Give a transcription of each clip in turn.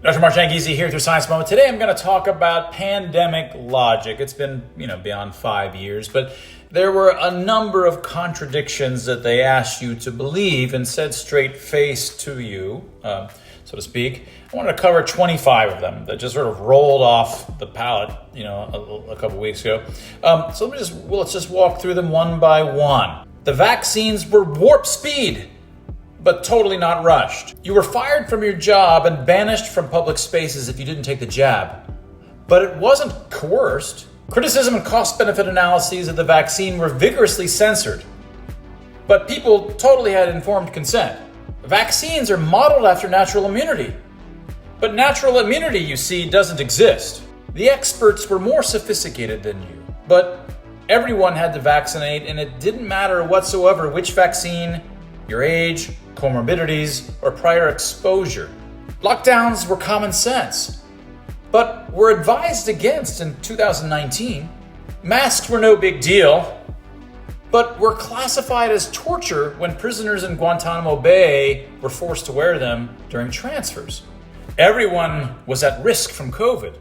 Dr. Mark Jangizi here through Science Moment. Today I'm going to talk about pandemic logic. It's been, beyond 5 years, but there were a number of contradictions that they asked you to believe and said straight face to you, so to speak. I wanted to cover 25 of them that just sort of rolled off the palate, a couple weeks ago. So let's just walk through them one by one. The vaccines were warp speed, but totally not rushed. You were fired from your job and banished from public spaces if you didn't take the jab. But it wasn't coerced. Criticism and cost-benefit analyses of the vaccine were vigorously censored. But people totally had informed consent. Vaccines are modeled after natural immunity. But natural immunity, you see, doesn't exist. The experts were more sophisticated than you. But everyone had to vaccinate, and it didn't matter whatsoever which vaccine, your age, comorbidities, or prior exposure. Lockdowns were common sense, but were advised against in 2019. Masks were no big deal, but were classified as torture when prisoners in Guantanamo Bay were forced to wear them during transfers. Everyone was at risk from COVID,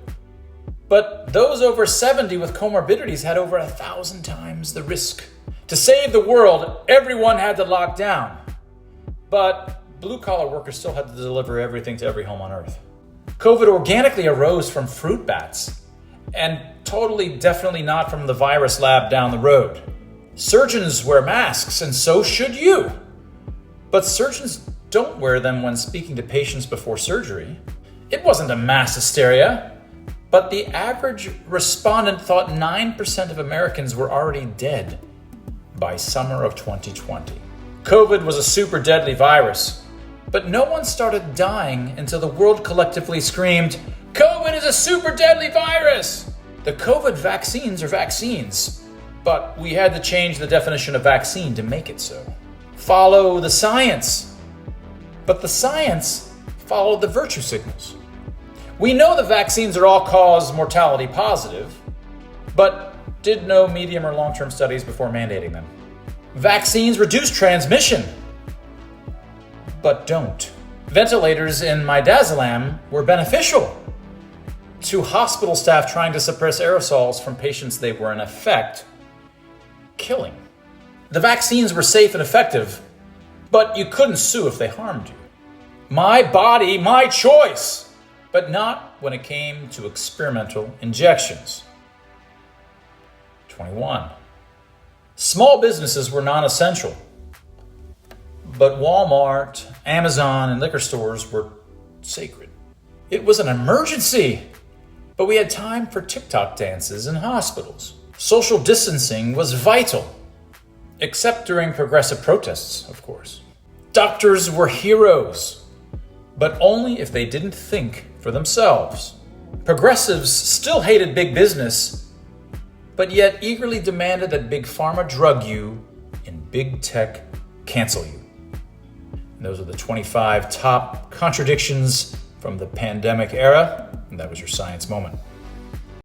but those over 70 with comorbidities had over 1,000 times the risk. To save the world, everyone had to lock down. But blue-collar workers still had to deliver everything to every home on Earth. COVID organically arose from fruit bats, and definitely not from the virus lab down the road. Surgeons wear masks, and so should you. But surgeons don't wear them when speaking to patients before surgery. It wasn't a mass hysteria, but the average respondent thought 9% of Americans were already dead by summer of 2020. COVID was a super deadly virus, but no one started dying until the world collectively screamed, "COVID is a super deadly virus!" The COVID vaccines are vaccines, but we had to change the definition of vaccine to make it so. Follow the science. But the science followed the virtue signals. We know the vaccines are all-cause mortality positive, but did no medium or long-term studies before mandating them. Vaccines reduce transmission, but don't. Ventilators in midazolam were beneficial to hospital staff trying to suppress aerosols from patients they were in effect killing. The vaccines were safe and effective, but you couldn't sue if they harmed you. My body, my choice, but not when it came to experimental injections. 21. Small businesses were non-essential, but Walmart, Amazon, and liquor stores were sacred. It was an emergency, but we had time for TikTok dances in hospitals. Social distancing was vital, except during progressive protests, of course. Doctors were heroes, but only if they didn't think for themselves. Progressives still hated big business, but yet eagerly demanded that Big Pharma drug you and Big Tech cancel you. And those are the 25 top contradictions from the pandemic era, and that was your Science Moment.